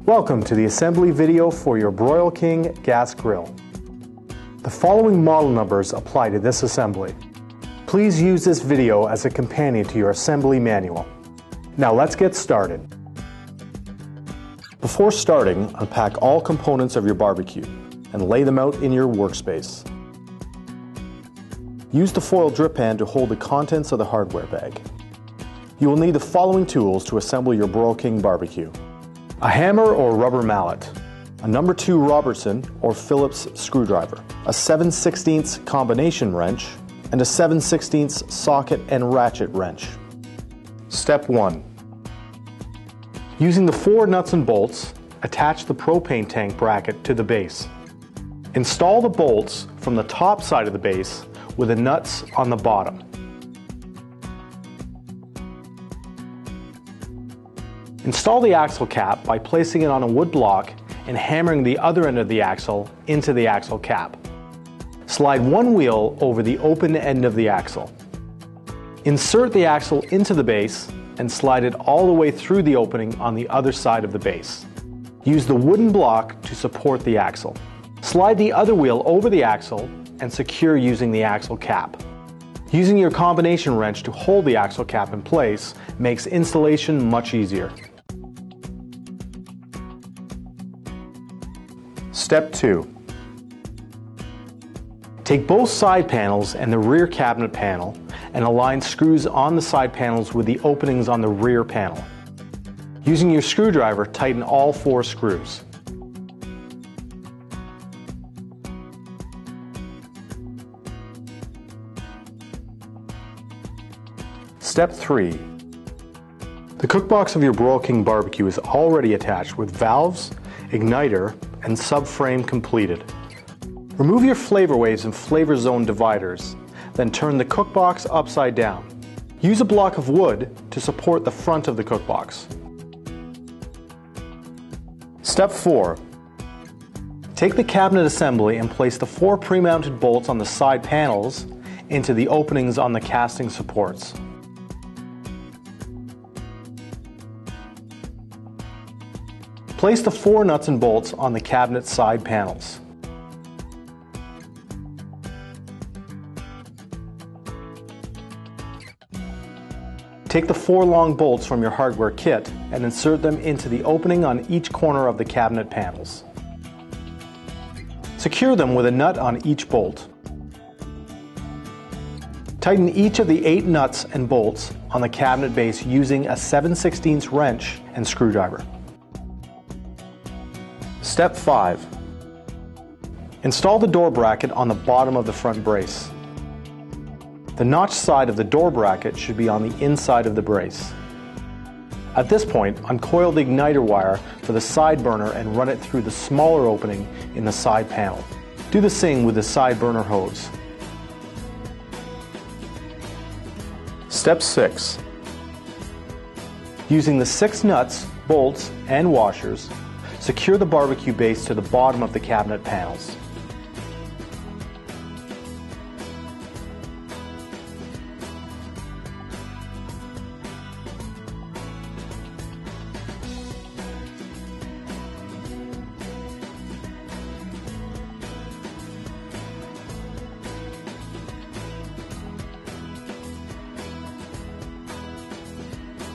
Welcome to the assembly video for your Broil King gas grill. The following model numbers apply to this assembly. Please use this video as a companion to your assembly manual. Now let's get started. Before starting, unpack all components of your barbecue and lay them out in your workspace. Use the foil drip pan to hold the contents of the hardware bag. You will need the following tools to assemble your Broil King barbecue: a hammer or rubber mallet, a number 2 Robertson or Phillips screwdriver, a 7/16 combination wrench, and a 7/16 socket and ratchet wrench. Step 1. Using the 4 nuts and bolts, attach the propane tank bracket to the base. Install the bolts from the top side of the base with the nuts on the bottom. Install the axle cap by placing it on a wood block and hammering the other end of the axle into the axle cap. Slide one wheel over the open end of the axle. Insert the axle into the base and slide it all the way through the opening on the other side of the base. Use the wooden block to support the axle. Slide the other wheel over the axle and secure using the axle cap. Using your combination wrench to hold the axle cap in place makes installation much easier. Step 2. Take both side panels and the rear cabinet panel and align screws on the side panels with the openings on the rear panel. Using your screwdriver, tighten all 4 screws. Step 3. The cookbox of your Broil King barbecue is already attached with valves, igniter, and subframe completed. Remove your flavor waves and flavor zone dividers, then turn the cookbox upside down. Use a block of wood to support the front of the cookbox. Step 4. Take the cabinet assembly and place the 4 pre-mounted bolts on the side panels into the openings on the casting supports. Place the 4 nuts and bolts on the cabinet side panels. Take the 4 long bolts from your hardware kit and insert them into the opening on each corner of the cabinet panels. Secure them with a nut on each bolt. Tighten each of the 8 nuts and bolts on the cabinet base using a 7/16 wrench and screwdriver. Step 5. Install the door bracket on the bottom of the front brace. The notch side of the door bracket should be on the inside of the brace. At this point, uncoil the igniter wire for the side burner and run it through the smaller opening in the side panel. Do the same with the side burner hose. Step 6. Using the 6 nuts, bolts, and washers, secure the barbecue base to the bottom of the cabinet panels.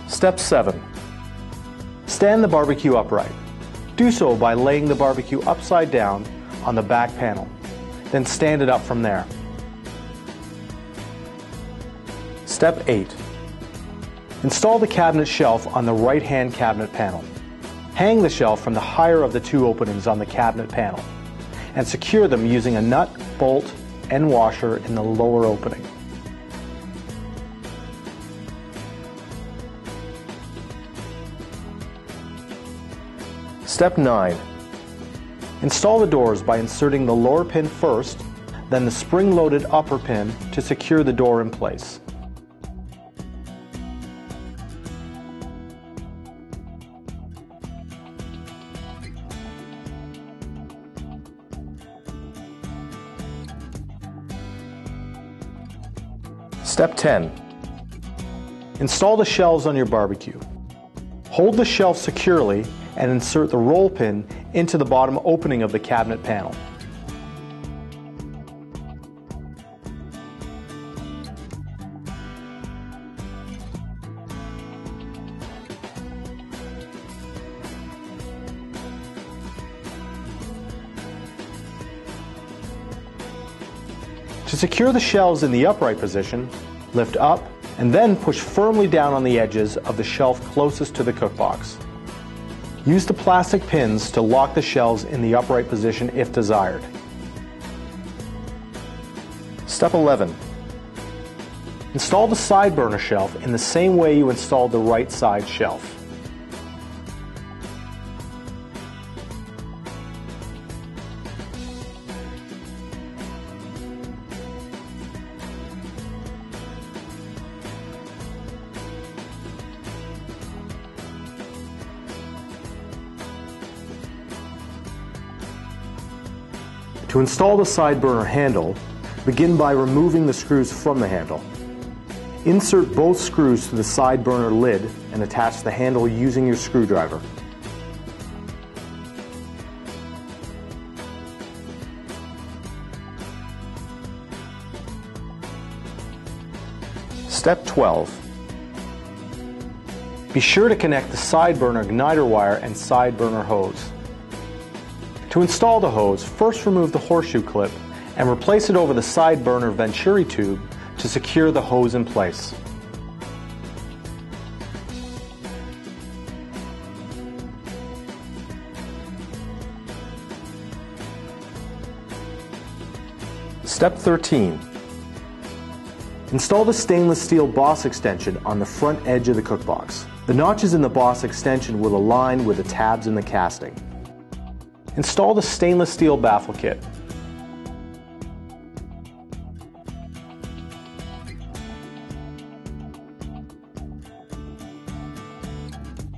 Step 7. Stand the barbecue upright. Do so by laying the barbecue upside down on the back panel, then stand it up from there. Step 8. Install the cabinet shelf on the right-hand cabinet panel. Hang the shelf from the higher of the 2 openings on the cabinet panel and secure them using a nut, bolt, and washer in the lower opening. Step 9. Install the doors by inserting the lower pin first, then the spring-loaded upper pin to secure the door in place. Step 10. Install the shelves on your barbecue. Hold the shelf securely and insert the roll pin into the bottom opening of the cabinet panel. To secure the shelves in the upright position, lift up and then push firmly down on the edges of the shelf closest to the cookbox. Use the plastic pins to lock the shelves in the upright position if desired. Step 11. Install the side burner shelf in the same way you installed the right side shelf. To install the side burner handle, begin by removing the screws from the handle. Insert both screws to the side burner lid and attach the handle using your screwdriver. Step 12. Be sure to connect the side burner igniter wire and side burner hose. To install the hose, first remove the horseshoe clip and replace it over the side burner venturi tube to secure the hose in place. Step 13. Install the stainless steel boss extension on the front edge of the cookbox. The notches in the boss extension will align with the tabs in the casting. Install the stainless steel baffle kit.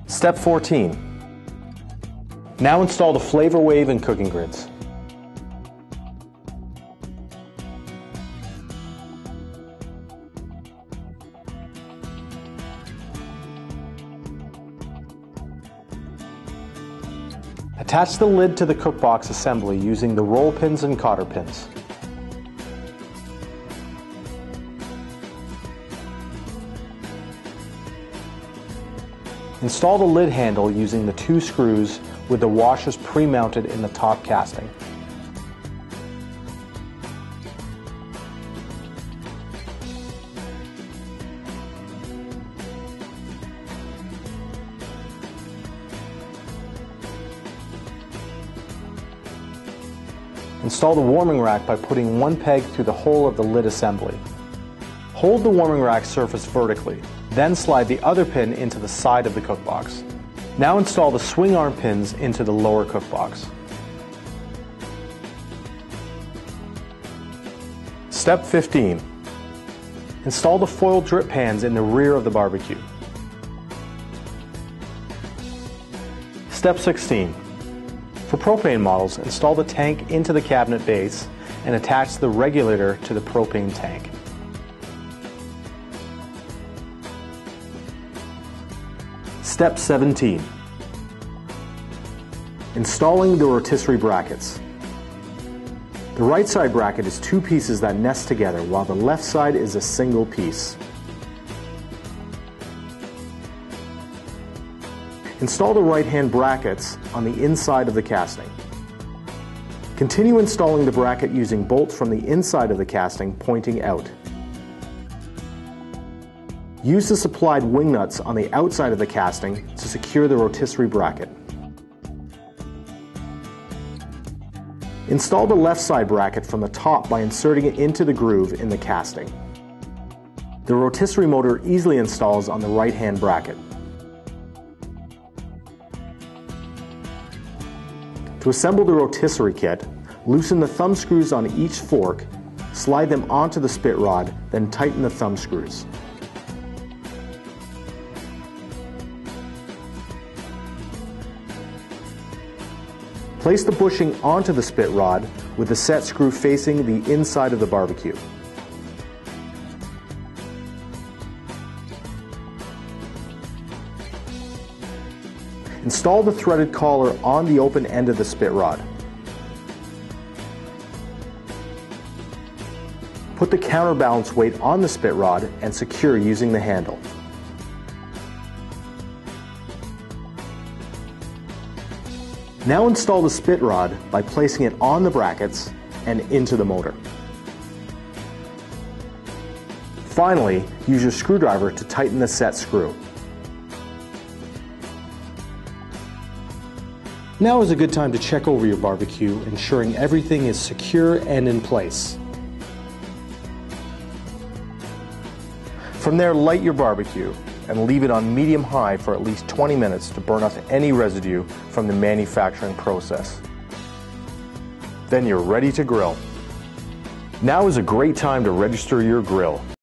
Step 14. Now install the flavor wave and cooking grids. Attach the lid to the cookbox assembly using the roll pins and cotter pins. Install the lid handle using the 2 screws with the washers pre-mounted in the top casting. Install the warming rack by putting one peg through the hole of the lid assembly. Hold the warming rack surface vertically, then slide the other pin into the side of the cookbox. Now install the swing arm pins into the lower cookbox. Step 15. Install the foil drip pans in the rear of the barbecue. Step 16. For propane models, install the tank into the cabinet base and attach the regulator to the propane tank. Step 17. Installing the rotisserie brackets. The right side bracket is 2 pieces that nest together, while the left side is a single piece. Install the right-hand brackets on the inside of the casting. Continue installing the bracket using bolts from the inside of the casting pointing out. Use the supplied wing nuts on the outside of the casting to secure the rotisserie bracket. Install the left side bracket from the top by inserting it into the groove in the casting. The rotisserie motor easily installs on the right-hand bracket. To assemble the rotisserie kit, loosen the thumb screws on each fork, slide them onto the spit rod, then tighten the thumb screws. Place the bushing onto the spit rod with the set screw facing the inside of the barbecue. Install the threaded collar on the open end of the spit rod. Put the counterbalance weight on the spit rod and secure using the handle. Now install the spit rod by placing it on the brackets and into the motor. Finally, use your screwdriver to tighten the set screw. Now is a good time to check over your barbecue, ensuring everything is secure and in place. From there, light your barbecue and leave it on medium-high for at least 20 minutes to burn off any residue from the manufacturing process. Then you're ready to grill. Now is a great time to register your grill.